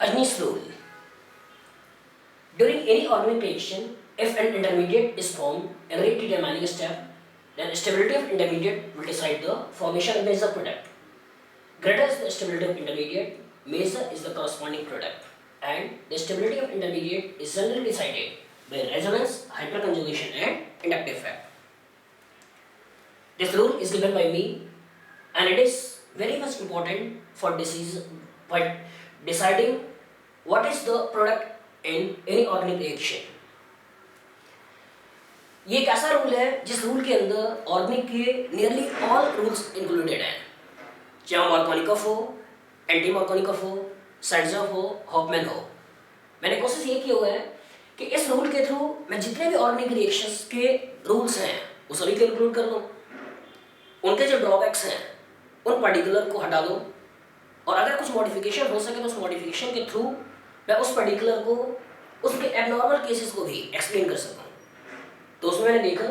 Arrhenius rule. During any organic reaction, if an intermediate is formed, a rate determining step, then stability of intermediate will decide the formation of the major product. Greater is the stability of intermediate, major is the corresponding product, and the stability of intermediate is generally decided by resonance, hyperconjugation, and inductive effect. This rule is given by me, and it is very much important for deciding what is the product in any organic reaction. ये एक ऐसा rule है जिस rule के अंदर organic के nearly all rules included हैं, चाहे मार्कोनिकॉफ हो, एंटी मार्कोनिकॉफ हो, सैडजॉफ हो, हॉफमैन हो। मैंने कोशिश ये की हुआ है कि इस रूल के थ्रू मैं जितने भी ऑर्गेनिक रिएक्शंस के रूल्स हैं वो सभी को इंक्लूड कर दूँ, उनके जो ड्रॉबैक्स हैं उन पर्टिकुलर को हटा दूँ, और अगर कुछ मॉडिफिकेशन हो सके तो उस मॉडिफिकेशन के थ्रू मैं उस पर्टिकुलर को, उसके एबनॉर्मल केसेस को भी एक्सप्लेन कर सकूँ। तो उसमें मैंने देखा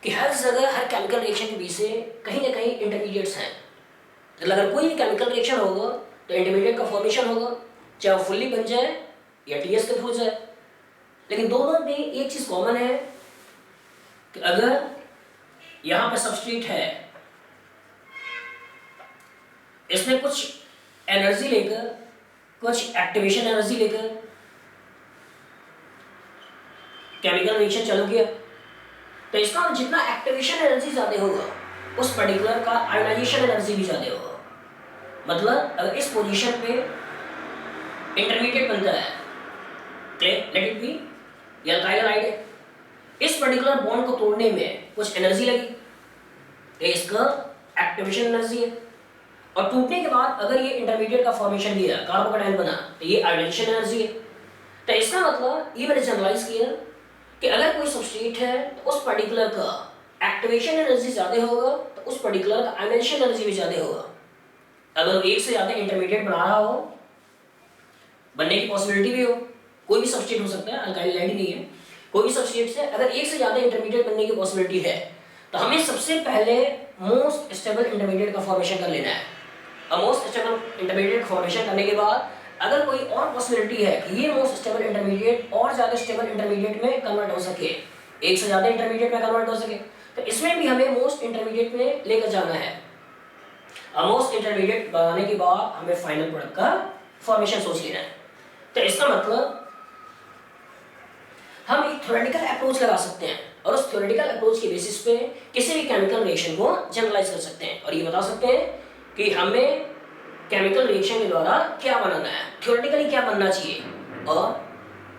कि हर जगह हर केमिकल रिएक्शन के बीच से कहीं ना कहीं इंटरमीडिएट्स हैं। तो अगर कोई भी केमिकल रिएक्शन होगा तो इंटरमीडिएट का फॉर्मेशन होगा, चाहे वो फुल्ली बन जाए या टीएस के थ्रू जाए। लेकिन दोनों में एक चीज़ कॉमन है कि अगर यहाँ पे सबस्ट्रेट है, इसमें कुछ एनर्जी लेकर, कुछ एक्टिवेशन एनर्जी लेकर केमिकल रिएक्शन चालू किया, तो इसका जितना एक्टिवेशन एनर्जी ज़्यादा होगा उस पर्टिकुलर का आयोनाइजेशन एनर्जी भी ज़्यादा होगा। मतलब अगर इस पोजीशन पे इंटरमीडिएट बनता है, लेट इट बी या अल्काइल हाइड्राइड, इस पर्टिकुलर बॉन्ड को तोड़ने में कुछ एनर्जी लगी, तो इसका एक्टिवेशन एनर्जी है। और टूटने के बाद अगर ये इंटरमीडिएट का फॉर्मेशन दिया, कार्बोकैटायन बना, तो ये आयोनाइजेशन एनर्जी है। तो इसका मतलब ये मैंने जनरलाइज किया कि अगर कोई सबस्ट्रेट है तो उस पर्टिकुलर का एक्टिवेशन एनर्जी ज़्यादा होगा तो उस पर्टिकुलर का आयोनाइजेशन एनर्जी भी ज़्यादा होगा। अगर एक से ज़्यादा इंटरमीडिएट बना रहा हो, बनने की पॉसिबिलिटी भी हो, कोई भी सबस्ट्रेट हो सकता है, अल्काइल हाइड्राइड नहीं है, कोई भी सबस्ट्रेट से अगर एक से ज़्यादा इंटरमीडिएट बनने की पॉसिबिलिटी है तो हमें सबसे पहले मोस्ट स्टेबल इंटरमीडिएट का फॉर्मेशन कर लेना है। और मोस्ट स्टेबल इंटरमीडिएट फॉर्मेशन करने के बाद अगर कोई और पॉसिबिलिटी है कि ये मोस्ट स्टेबल इंटरमीडिएट और ज़्यादा स्टेबल इंटरमीडिएट में कन्वर्ट हो सके, एक से ज़्यादा इंटरमीडिएट में कन्वर्ट हो सके, तो इसमें भी हमें मोस्ट इंटरमीडिएट में लेकर जाना है। और मोस्ट इंटरमीडिएट बनाने के बाद हमें फाइनल प्रोडक्ट का फॉर्मेशन सोच लेना है। तो इसका मतलब हम एक थ्योरेटिकल अप्रोच लगा सकते हैं और उस थ्योरेटिकल अप्रोच के बेसिस पे किसी भी केमिकल रिएक्शन को जनरलाइज कर सकते हैं और ये बता सकते हैं कि हमें केमिकल रिएक्शन के द्वारा क्या बनाना है, थ्योरेटिकली क्या बनना चाहिए। और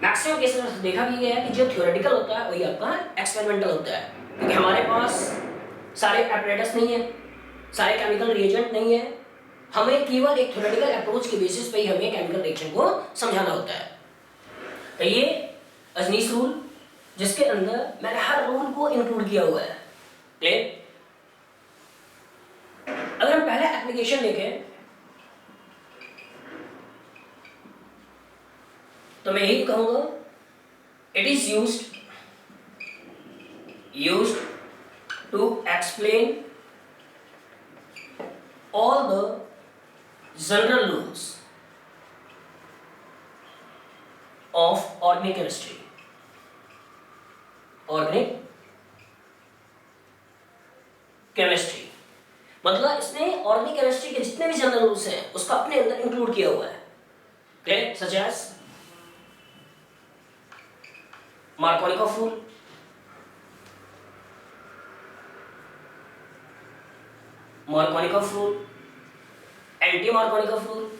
मैक्सिमम केसेस में देखा भी गया है कि जो थ्योरेटिकल होता है वही आपका एक्सपेरिमेंटल होता है, क्योंकि हमारे पास सारे एपरेटस नहीं है, सारे केमिकल रिएजेंट नहीं है, हमें केवल एक थ्योरेटिकल अप्रोच के बेसिस पे ही हमें केमिकल रिएक्शन को समझाना होता है। तो ये अजनीस रूल, जिसके अंदर मैंने हर रूल को इंक्लूड किया हुआ है। क्लियर? अगर हम पहले एप्लीकेशन देखें तो मैं यही कहूंगा, it is used to explain all the general rules of organic chemistry. Organic chemistry मतलब इसने ऑर्गेनिक केमिस्ट्री के जितने भी जनरल रूल्स हैं उसका अपने अंदर इंक्लूड किया हुआ है। Clear? Such as Markovnikov rule, Markovnikov rule, anti Markovnikov rule,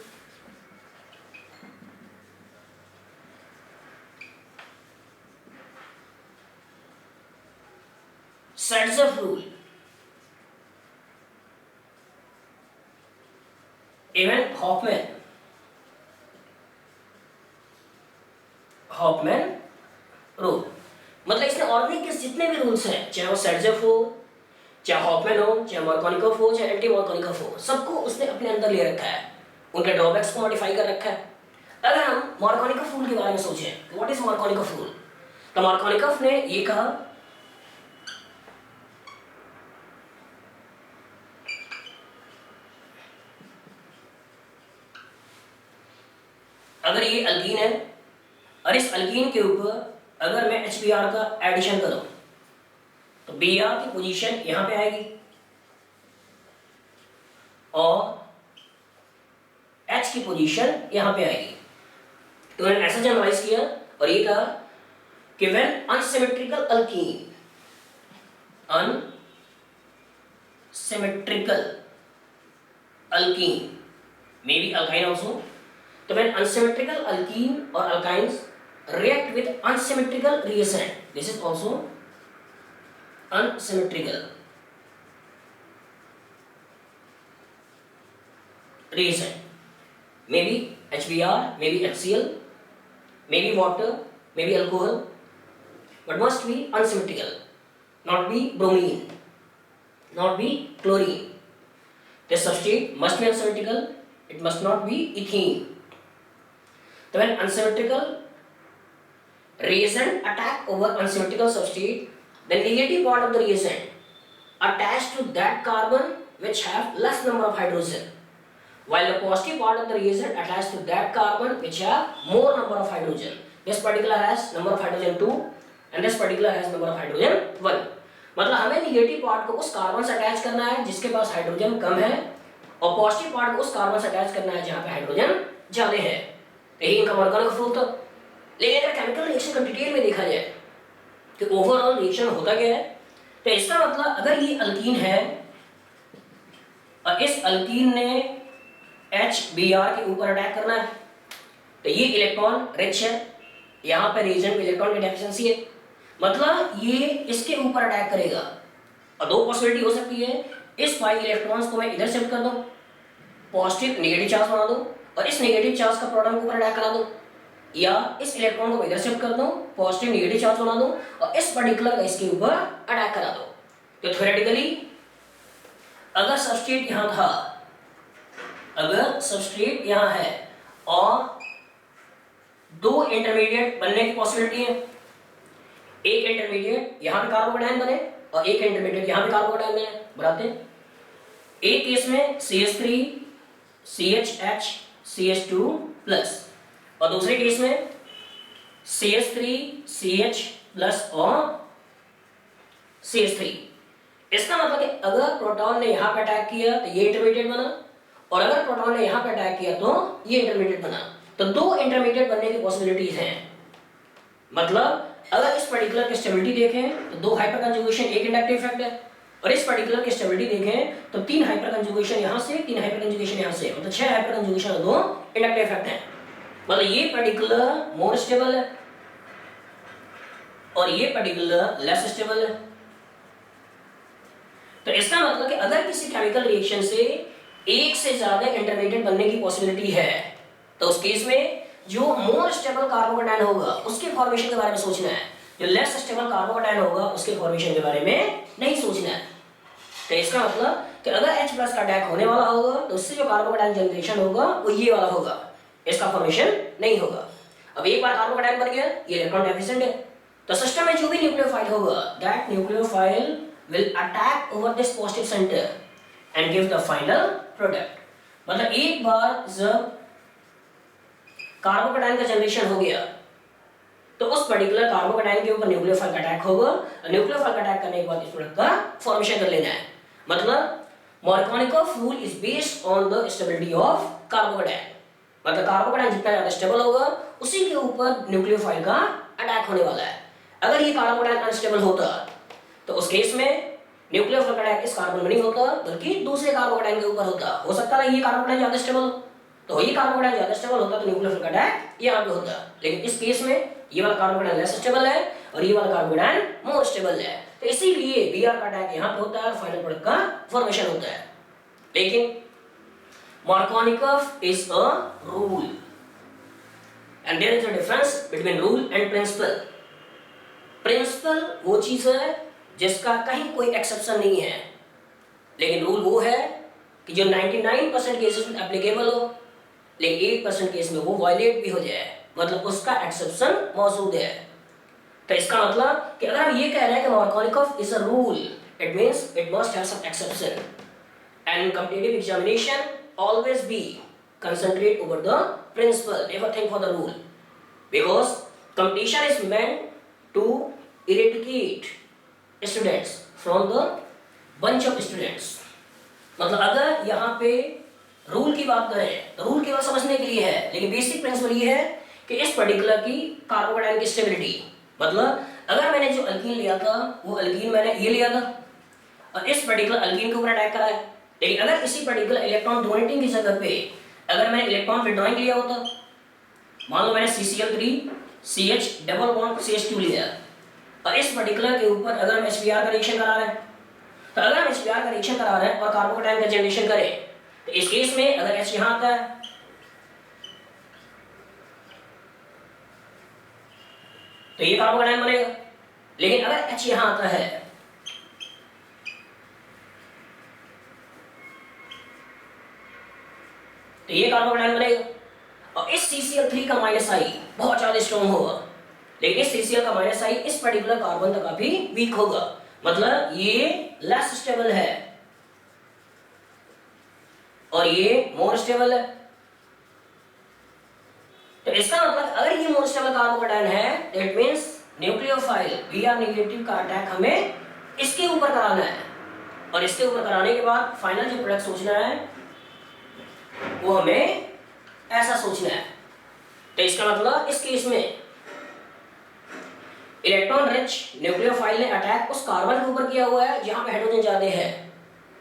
Saytzeff rule, even Hofmann rule. मतलब इसने ऑर्गेनिक के जितने भी रूल्स हैं, चाहे वो सैडजॉफ हो, चाहे हॉफमैन हो, चाहे मार्कोनिकॉफ हो, चाहे एंटी मार्कोनिकॉफ हो, सबको उसने अपने अंदर ले रखा है, उनके ड्रॉबैक्स को मॉडिफाई कर रखा है। अगर हम मार्कोनिकॉफ रूल के बारे में सोचें, व्हाट इज मार्कोनिकॉफ रूल, तो मार्कोनिकॉफ ने ये कहा अगर ये अल्कीन है और इस अल्कीन के ऊपर अगर मैं HBr का एडिशन करूं तो Br की पोजीशन यहां पे आएगी और H की पोजीशन यहां पे आएगी। तो मैंने ऐसा जनरलाइज किया और ये कहा कि when unsymmetrical alkyne may be alkyne also, तो व्हेन अनसिमेट्रिकल अल्कीन और alkynes react with unsymmetrical reagent, this is also unsymmetrical reagent, maybe HBr, maybe HCl, maybe water, maybe alcohol, but must be unsymmetrical, not be bromine, not be chlorine. This substrate must be unsymmetrical, it must not be ethene. So when unsymmetrical reagent attack over unsymmetrical substrate, the negative part of the reagent attached to that carbon which have less number of hydrogen, while the positive part of the reagent attached to that carbon which have more number of hydrogen. This particular has number of hydrogen 2 and this particular has number of hydrogen 1. मतलब हमें negative part को उस carbon से attach करना है जिसके पास hydrogen कम है और पॉजिटिव पार्ट को उस कार्बन से अटैच करना है जहां पे हाइड्रोजन ज्यादा है। यही इनका मॉलिक्यूलर ग्रुप था। लेकिन अगर केमिकल रिएक्शन को डिटेल में देखा जाए तो ओवरऑल रिएक्शन होता क्या है, तो इसका मतलब अगर ये अल्कीन है और इस अल्कीन ने HBr के ऊपर अटैक करना है तो ये इलेक्ट्रॉन रिच है, यहाँ पे रीजन में इलेक्ट्रॉन की डेफिशिएंसी है, मतलब ये इसके ऊपर अटैक करेगा। और दो पॉसिबिलिटी हो सकती है, इस 5 इलेक्ट्रॉन्स को मैं इधर शिफ्ट कर दूं, पॉजिटिव नेगेटिव चार्ज बना दूं और इस नेगेटिव चार्ज का प्रोटॉन के ऊपर अटैक करा दूं, या इस इलेक्ट्रॉन को इधर शिफ्ट कर दूं, पॉजिटिव नेगेटिव चार्ज बना दूं और इस पर्टिकुलर का इसके ऊपर अटैक करा दूं। तो थ्योरेटिकली अगर सबस्ट्रेट यहां था, अगर सबस्ट्रेट यहां है और दो इंटरमीडिएट बनने की पॉसिबिलिटी है, एक इंटरमीडिएट यहां पे कार्बोकेटायन बने और एक इंटरमीडिएट यहां पे कार्बोकेटायन बने, बनाते हैं। एक केस में CH3 CHH CH2 प्लस और दूसरे केस में CH3 CH प्लस और CH3। इसका मतलब कि अगर प्रोटॉन ने यहां पे अटैक किया तो ये इंटरमीडिएट बना और अगर प्रोटॉन ने यहां पे अटैक किया तो ये इंटरमीडिएट बना। तो दो इंटरमीडिएट बनने की पॉसिबिलिटीज हैं। मतलब अगर इस पर्टिकुलर की स्टेबिलिटी देखें तो दो हाइपर कंजुगेशन एक इंडक्टिव इफेक्ट है और इस पर्टिकुलर की स्टेबिलिटी देखें तो 3 हाइपर कंजुगेशन यहां से 3 हाइपर कंजुगेशन यहां से, मतलब 6 हाइपर कंजुगेशन और 2 इंडक्टिव इफेक्ट हैं। मतलब ये पर्टिकुलर मोर स्टेबल है और ये पर्टिकुलर लेस स्टेबल है। तो इसका मतलब कि अगर किसी केमिकल रिएक्शन से एक से ज्यादा इंटरमीडिएट बनने की पॉसिबिलिटी है तो उस केस में जो मोर स्टेबल कार्बोकेटायन होगा उसके फॉर्मेशन के बारे में सोचना है, जो लेस स्टेबल कार्बोकेटायन होगा उसके फॉर्मेशन के बारे में नहीं सोचना है। तो इसका मतलब कि अगर H+ का अटैक होने वाला होगा तो उससे जो कार्बोकेटायन जनरेशन होगा वो ये वाला होगा, इसका फॉर्मेशन नहीं होगा। अब एक बार कार्बोकेटायन बन गया, ये इलेक्ट्रॉन डेफिशिएंट है, तो सिस्टम में जो भी न्यूक्लियोफाइल होगा that nucleophile will attack over this positive centre and give the final product. मतलब एक बार जब कार्बोकेटायन का जनरेशन हो गया तो उस पर्टिकुलर कार्बोकेटायन के ऊपर न्यूक्लियोफाइल का अटैक होगा और न्यूक्लियोफाइल का अटैक करने के बाद इस प्रोडक्ट का फॉर्मेशन कर लेना है। मतलब Markovnikov rule is based on the stability of carbocation. मतलब कार्बोकेटायन जितना ज्यादा स्टेबल होगा उसी के ऊपर न्यूक्लियोफाइल का अटैक होने वाला है। अगर ये कार्बोकेटायन अनस्टेबल होता तो उस केस में न्यूक्लियोफाइल का अटैक इस कार्बन में नहीं होता बल्कि दूसरे कार्बोकेटायन के ऊपर होता। हो सकता है ये कार्बोकेटायन ज्यादा स्टेबल हो, तो ये कार्बोकेटायन ज्यादा स्टेबल होता तो न्यूक्लियोफाइल का अटैक यहाँ पे होता। लेकिन इस केस में ये वाला कार्बोकेटायन लेस स्टेबल है और ये वाला कार्बोकेटायन मोर स्टेबल है, तो इसीलिए Br का अटैक यहाँ पे होता है और फाइनल प्रोडक्ट का फॉर्मेशन होता है। लेकिन Markovnikov is a rule and there is a difference between rule and principle। Principle वो चीज है जिसका कहीं कोई एक्सेप्शन नहीं है, लेकिन रूल वो है कि जो 99% केसेस में एप्लीकेबल हो लेकिन 1% केस में वो वायलेट भी हो जाए, मतलब उसका एक्सेप्शन मौजूद है। तो इसका मतलब कि अगर हम ये कह रहे हैं कि Markovnikov is a rule, it means it must have some exception and in competitive examination always be concentrate over the principle, never think for the rule, because competition is meant to eradicate students from the bunch of students। मतलब अगर यहाँ पे rule की बात करें तो rule केवल समझने के लिए है, लेकिन बेसिक प्रिंसिपल ये है कि इस पर्टिकुलर की कार्बोकेटाइन की स्टेबिलिटी, मतलब अगर मैंने जो अल्कीन लिया था वो अल्कीन मैंने ये लिया था और इस पर्टिकुलर अल्कीन के ऊपर अटैक करा है, लेकिन अगर इसी पर्टिकुलर इलेक्ट्रॉन डोनेटिंग की जगह पे अगर मैंने इलेक्ट्रॉन विड्रॉइंग लिया होता, मान लो मैंने CCl3 CH double bond CH2 लिया और इस पर्टिकुलर के ऊपर अगर हम HBr का रिएक्शन करा रहे हैं, तो अगर हम HBr का रिएक्शन करा रहे हैं और कार्बोकेटाइन का जनरेशन करें तो इस केस में अगर H यहां आता है तो ये कार्बोकेटाइन बनेगा, लेकिन अगर H यहां आता है तो ये कार्बोकेटाइन बनेगा। और इस CCl3 का माइनस आई बहुत ज्यादा स्ट्रॉन्ग होगा, लेकिन इस CCl का माइनस आई इस पर्टिकुलर कार्बन तक काफी वीक होगा, मतलब ये लेस स्टेबल है और ये मोर स्टेबल है। तो इसका मतलब अगर ये मोर स्टेबल कार्बोकेटाइन है तो it means nucleophile Br negative का अटैक हमें इसके ऊपर कराना है, और इसके ऊपर कराने के बाद फाइनल जो प्रोडक्ट सोचना है वो हमें ऐसा सोचना है। तो इसका मतलब इस केस में इलेक्ट्रॉन रिच न्यूक्लियोफाइल ने अटैक उस कार्बन के ऊपर किया हुआ है जहां पे हाइड्रोजन ज्यादा है,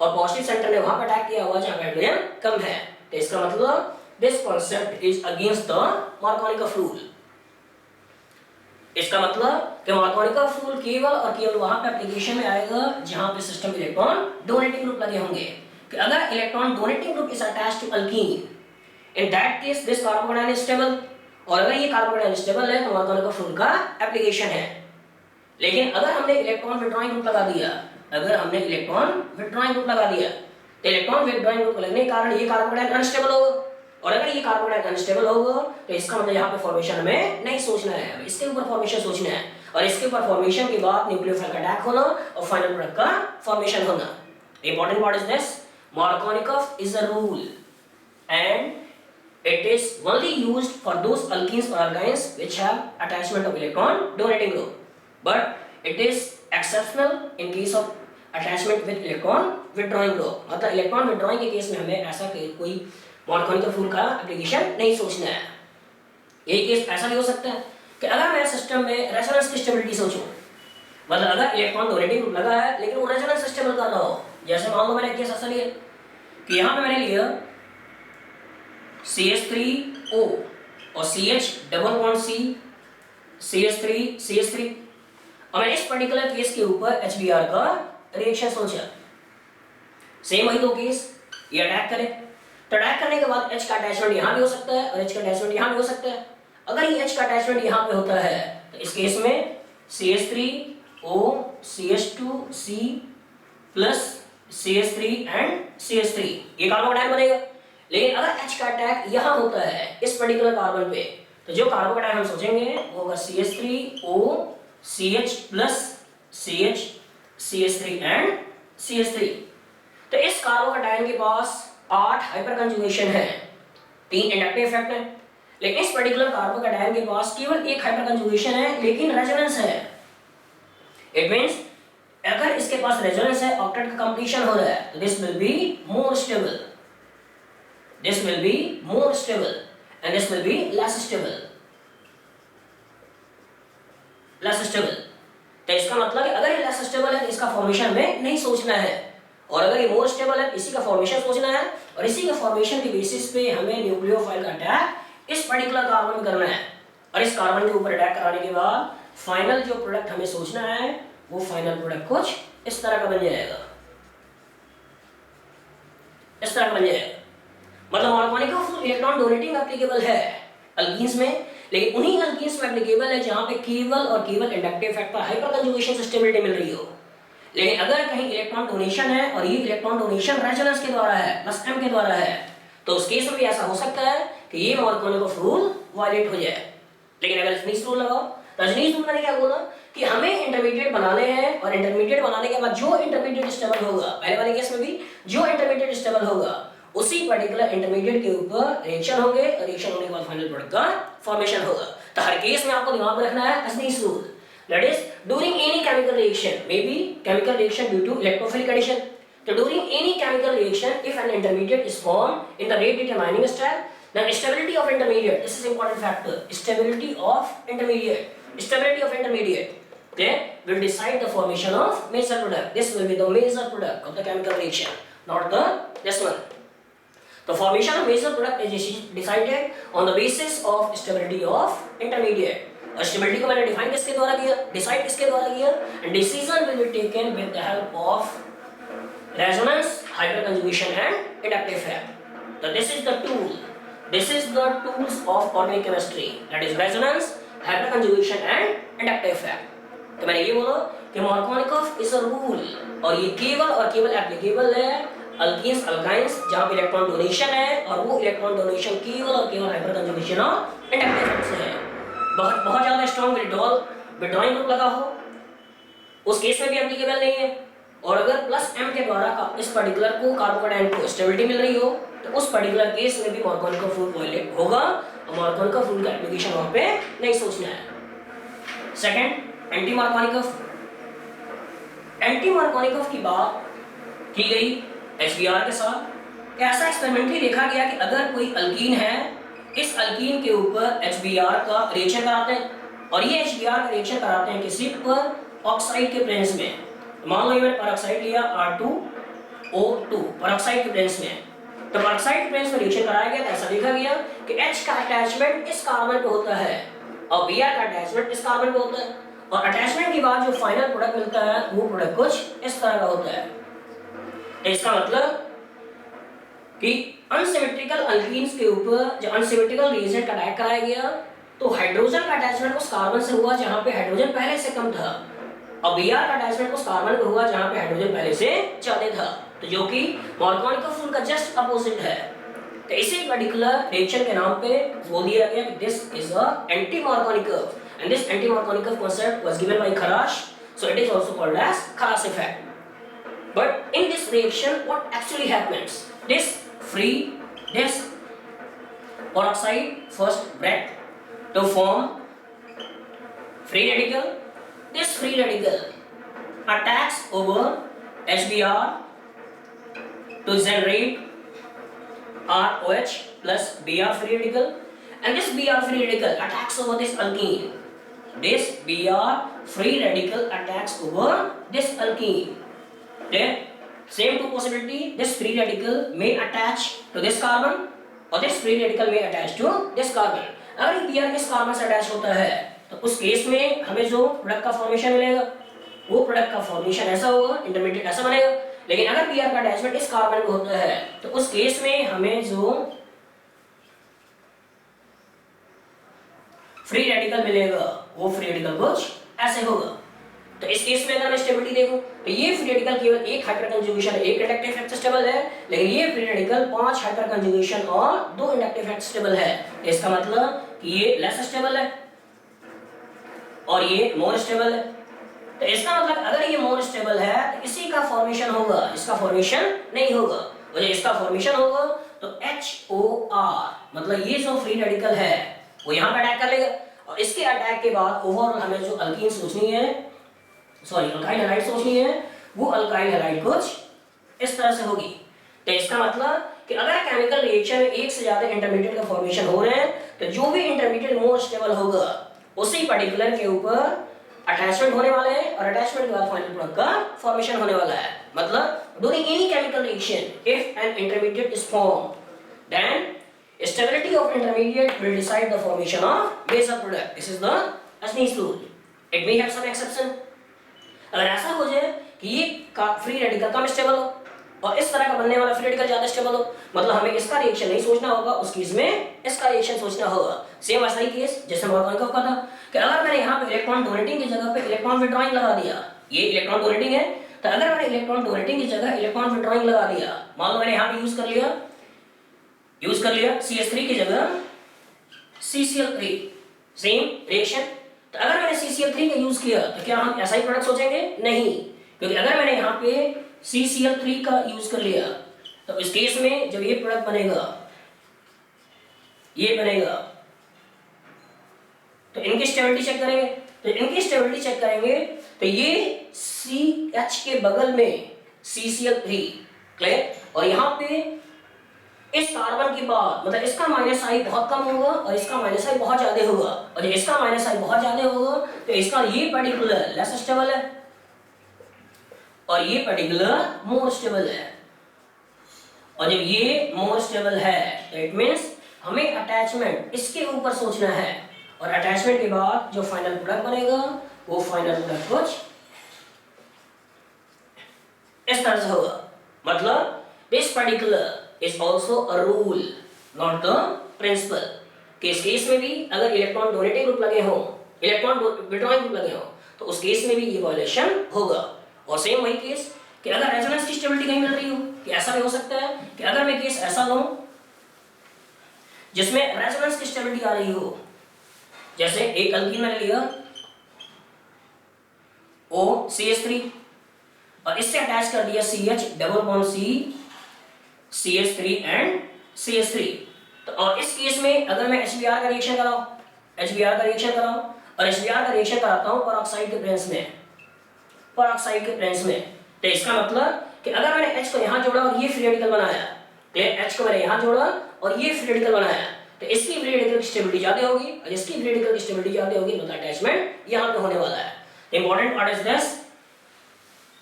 और पॉजिटिव सेंटर ने वहां पे अटैक किया हुआ है जहां पे हाइड्रोजन कम है। तो इसका मतलब this concept is against the Markovnikov rule. इसका मतलब कि मार्कोनिकॉफ रूल केवल और केवल वहां पे एप्लीकेशन में आएगा जहां पे सिस्टम इलेक्ट्रॉन डोनेटिंग ग्रुप लगे होंगे, कि अगर electron donating group is attached to alkene, in that case this carbocation is stable, और अगर ये कार्बोकेटाइन स्टेबल है तो मार्कोनिकॉफ रूल का एप्लीकेशन है। लेकिन अगर हमने इलेक्ट्रॉन विड्रॉइंग ग्रुप लगा दिया, अगर हमने इलेक्ट्रॉन विड्रॉइंग ग्रुप लगा दिया तो इलेक्ट्रॉन विड्रॉइंग ग्रुप लगने के कारण ये कार्बोकेटाइन अनस्टेबल होगा, और अगर ये कार्बोकेटाइन अनस्टेबल होगा तो इसका मतलब यहाँ पे फॉर्मेशन हमें नहीं सोचना है, इसके ऊपर फॉर्मेशन सोचना है, और इसके ऊपर फॉर्मेशन के बाद न्यूक्लियोफाइल का अटैक होना और फाइनल प्रोडक्ट का फॉर्मेशन होना। Important part is this, Markovnikov is a rule and it is only used for those alkenes or alkynes which have attachment of electron donating group, but it is exceptional in case of attachment with electron withdrawing group। मतलब electron withdrawing के case में हमें ऐसा कोई Markovnikov rule का application नहीं सोचना है। यही केस ऐसा भी हो सकता है कि अगर मैं सिस्टम में रेजोनेंस की स्टेबिलिटी सोचूं, मतलब अगर इलेक्ट्रॉन डोनेटिंग ग्रुप लगा है लेकिन वो रेजोनेंस स्टेबल कर रहा हो, जैसे मान लो मैंने केस ऐसा लिया कि यहाँ पे मैंने लिया CH3O और CH double bond C CH3 और मैंने इस पर्टिकुलर केस के ऊपर HBr का रिएक्शन सोचा। सेम वही दो केस, ये अटैक करे तो अटैक करने के बाद H का अटैचमेंट यहाँ भी हो सकता है और H का अटैचमेंट यहाँ भी हो सकता है। अगर ये H का अटैचमेंट यहाँ पे होता है तो इस केस में CH3O CH2C plus CH3 and CH3 ये कार्बोकेटाइन बनेगा। लेकिन अगर H का अटैक यहाँ होता है इस पर्टिकुलर कार्बन पे तो जो कार्बोकेटाइन हम सोचेंगे वो होगा CH3O CH plus CH CH3 and CH3। तो इस कार्बोकेटाइन के पास 8 हाइपर कंजुगेशन है, 3 इंडक्टिव इफेक्ट है, लेकिन इस पर्टिकुलर कार्बोकेटाइन के पास केवल एक हाइपर कंजुगेशन है लेकिन रेजोनेंस है। इट मींस अगर इसके पास रेजोनेंस है, ऑक्टेट का कंप्लीशन हो रहा है, तो this will be more stable, this will be more stable and this will be less stable। तो इसका मतलब है अगर ये less stable है तो इसका फॉर्मेशन में नहीं सोचना है, और अगर ये more stable है इसी का फॉर्मेशन सोचना है, और इसी का फॉर्मेशन के बेसिस पे हमें न्यूक्लियोफाइल का अटैक इस पर्टिकुलर कार्बन में करना है, और इस कार्बन के ऊपर अटैक कराने के बाद फाइनल जो प्रोडक्ट हमें सोचना है वो फाइनल प्रोडक्ट कुछ इस तरह का बन जाएगा, इस तरह बन जाएगा। मतलब Markovnikov rule electron donating applicable है अल्कीन्स में, लेकिन उन्हीं अल्कीन्स में एप्लीकेबल है जहां पे केवल और केवल इंडक्टिव इफेक्ट पर हाइपर कंजुगेशन स्टेबिलिटी मिल रही हो। लेकिन अगर कहीं इलेक्ट्रॉन डोनेशन है और ये इलेक्ट्रॉन डोनेशन रेजोनेंस के द्वारा है, प्लस m के द्वारा है, तो उस केस में भी ऐसा हो सकता है कि ये मार्कोनिकॉफ रूल वायलेट हो जाए। लेकिन अगर रजनीश रूल लगाओ, रजनीश रूल ने क्या बोला कि हमें इंटरमीडिएट बनाने हैं, और इंटरमीडिएट बनाने के बाद जो इंटरमीडिएट स्टेबल होगा, पहले वाले केस में भी जो इंटरमीडिएट स्टेबल होगा उसी पर्टिकुलर इंटरमीडिएट के ऊपर रिएक्शन होंगे और रिएक्शन होने के बाद फाइनल प्रोडक्ट का फॉर्मेशन होगा। तो हर केस में आपको दिमाग में रखना है असनीस rule, that is during any chemical reaction, may be chemical reaction due to electrophilic addition, so during any chemical reaction if an intermediate is formed in the rate determining step, then stability of intermediate, this is important factor, stability of intermediate okay, will decide the formation of major product. This will be the major product of the chemical reaction, not the this one. The formation of major product is decided on the basis of stability of intermediate. और stability को मैंने define किसके द्वारा किया, decide किसके द्वारा किया, and decision will be taken with the help of resonance, hyperconjugation and adaptive effect. So this is the tool. This is the tools of organic chemistry. That is resonance, hyperconjugation and adaptive effect. तो मैंने ये बोला कि Markovnikov is a rule और ये केवल applicable है alkenes alkynes जहाँ पे इलेक्ट्रॉन डोनेशन है और वो इलेक्ट्रॉन डोनेशन केवल हाइपरकंजुगेशन और एडaptive effect से है। बहुत ज़्यादा स्ट्रॉन्ग विड्रॉइंग ग्रुप लगा हो उस केस में भी एप्लीकेबल नहीं है। और अगर प्लस m के द्वारा इस पर्टिकुलर को कार्बोकेटाइन को स्टेबिलिटी मिल रही हो तो उस पर्टिकुलर केस में भी Markovnikov रूल वायलेट होगा और Markovnikov रूल का एप्लीकेशन वहां पे नहीं सोचना है। सेकंड एंटी मार्कोनिकॉफ की बात की गई HBr के साथ। ऐसा एक्सपेरिमेंटली देखा गया कि अगर कोई अल्कीन है इस अल्कीन के ऊपर HBr का रिएक्शन कराते हैं और ये HBr का रिएक्शन कराते हैं किसी पर ऑक्साइड के प्रेजेंस में। मान लो मैंने परऑक्साइड लिया R2O2 परऑक्साइड के प्रेजेंस में, तो परऑक्साइड के प्रेजेंस में रिएक्शन कराया गया तो ऐसा देखा गया कि H का अटैचमेंट इस कार्बन पे होता है और Br का अटैचमेंट इस कार्बन पे होता है और अटैचमेंट के बाद जो फाइनल प्रोडक्ट मिलता है वो प्रोडक्ट कुछ इस तरह का होता है। इसका मतलब कि अनसिमेट्रिकल अल्कीन्स के ऊपर जब अनसिमेट्रिकल रिएजेंट का अटैक कराया गया तो हाइड्रोजन का अटैचमेंट उस कार्बन से हुआ जहां पे हाइड्रोजन पहले से कम था और Br का अटैचमेंट उस कार्बन पे हुआ जहां पे हाइड्रोजन पहले से ज्यादा था, तो जो कि Markovnikov रूल का जस्ट अपोजिट है। तो इसी पर्टिकुलर रिएक्शन के नाम पे बोल दिया गया कि this is a anti Markovnikov and this anti Markovnikov concept was given by Kharash, so it is also called as Kharash effect. But in this reaction what actually happens, this peroxide first break to form free radical. This free radical attacks over HBr to generate ROH plus Br free radical, and this Br free radical attacks over this alkene. This Br free radical attacks over this alkene. Then same two possibility, this free radical may attach to this carbon or this free radical may attach to this carbon. अगर Br इस carbon से attach होता है तो उस case में हमें जो प्रोडक्ट का फॉर्मेशन मिलेगा वो प्रोडक्ट का फॉर्मेशन ऐसा होगा, इंटरमीडिएट ऐसा बनेगा। लेकिन अगर Br का अटैचमेंट इस कार्बन पे होता है तो उस केस में हमें जो फ्री रेडिकल मिलेगा वो फ्री रेडिकल कुछ ऐसे होगा। तो इस केस में अगर मैं स्टेबिलिटी देखूं तो ये फ्री रेडिकल केवल एक हाइपरकंजुगेशन एक इंडक्टिव इफेक्ट स्टेबल है, लेकिन ये फ्री रेडिकल 5 हाइपरकंजुगेशन और 2 इंडक्टिव इफेक्ट स्टेबल है। इसका मतलब कि ये लेस स्टेबल है और ये मोर स्टेबल है। तो इसका मतलब अगर ये मोर स्टेबल है तो इसी का फॉर्मेशन होगा, इसका फॉर्मेशन नहीं होगा। और जब इसका फॉर्मेशन होगा तो HOR मतलब ये जो फ्री रेडिकल है वो यहाँ पे अटैक कर लेगा और इसके अटैक के बाद ओवरऑल हमें जो अल्कीन सोचनी है, सॉरी अल्काइल हैलाइड सोचनी है, वो अल्काइल हैलाइड कुछ इस तरह से होगी। तो इसका मतलब कि अगर केमिकल रिएक्शन में एक से ज्यादा इंटरमीडिएट का फॉर्मेशन हो रहे हैं तो जो भी इंटरमीडिएट मोर स्टेबल होगा उसी पर्टिकुलर के ऊपर अटैचमेंट होने वाले हैं और अटैचमेंट के बाद फाइनल प्रोडक्ट का फॉर्मेशन होने वाला है। मतलब during any chemical reaction if an intermediate is formed then stability of intermediate will decide the formation of major product. This is the Asni's rule. It may have some exception. अगर ऐसा हो जाए कि ये फ्री रेडिकल कम stable हो और इस तरह का बनने वाला फ्री रेडिकल ज्यादा स्टेबल हो, मतलब हमें इसका रिएक्शन नहीं सोचना होगा, उस केस में इसका रिएक्शन सोचना होगा। सेम ऐसा ही केस जैसे Markovnikov का था कि अगर मैंने यहाँ पे इलेक्ट्रॉन डोनेटिंग की जगह पे इलेक्ट्रॉन विड्रॉइंग लगा दिया, ये इलेक्ट्रॉन डोनेटिंग है, तो अगर मैंने इलेक्ट्रॉन डोनेटिंग की जगह इलेक्ट्रॉन विड्रॉइंग लगा दिया, मान लो मैंने यहाँ पे यूज कर लिया CH3 की जगह CCl3, सेम रिएक्शन। तो अगर मैंने CCl3 का यूज किया तो क्या हम ऐसा ही प्रोडक्ट सोचेंगे? नहीं, क्योंकि अगर मैंने यहाँ पे CCl3 का यूज कर लिया तो इस केस में जब ये प्रोडक्ट बनेगा, ये बनेगा, तो इनकी स्टेबिलिटी चेक करेंगे। तो इनकी स्टेबिलिटी चेक करेंगे तो ये CH के बगल में CCl3 क्लियर, और यहाँ पे इस कार्बन के बाद मतलब इसका माइनस आई बहुत कम होगा और इसका माइनस आई बहुत ज्यादा होगा, और जब इसका माइनस आई बहुत ज्यादा होगा तो इसका ये पर्टिकुलर लेस स्टेबल है और ये पर्टिकुलर मोर स्टेबल है। और जब ये मोर स्टेबल है तो इट मींस हमें अटैचमेंट इसके ऊपर सोचना है, और अटैचमेंट के बाद जो फाइनल प्रोडक्ट बनेगा वो फाइनल प्रोडक्ट कुछ इस तरह से होगा। मतलब this particular is also a rule not the principle, कि इस केस में भी अगर इलेक्ट्रॉन डोनेटिंग ग्रुप लगे हो, इलेक्ट्रॉन विड्रॉइंग ग्रुप लगे हो, तो उस केस में भी ये वायलेशन होगा। और सेम वही केस कि अगर रेजोनेंस की स्टेबिलिटी कहीं मिल रही हो, कि ऐसा भी हो सकता है कि अगर मैं केस ऐसा लूं जिसमें रेजोनेंस की स्टेबिलिटी आ रही हो, जैसे एक अल्कीन मैंने लिया OCH3 और इससे अटैच कर दिया CH double bond CH3 and CH3, तो और इस केस में अगर मैं HBr का रिएक्शन कराऊं, और HBr का रिएक्शन कराता हूं पेरोक्साइड के प्रेजेंस में, तो इसका मतलब कि अगर मैंने H को यहां जोड़ा और ये फ्री रेडिकल बनाया, क्लियर, H को मैंने यहां जोड़ा और ये फ्री रेडिकल बनाया, तो इसकी फ्री रेडिकल की स्टेबिलिटी ज्यादा होगी, और इसकी फ्री रेडिकल की स्टेबिलिटी ज्यादा होगी, मतलब अटैचमेंट यहां पे होने वाला है। Important part is this,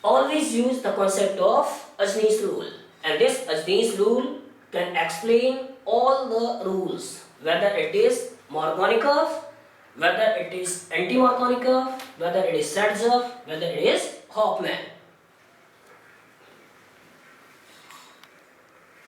always use the concept of Ajni's rule, and this Ajni's rule can explain all the rules, whether it is Markovnikov, whether it is anti-Markovnikov, whether it is Sergev, whether it is Hofmann.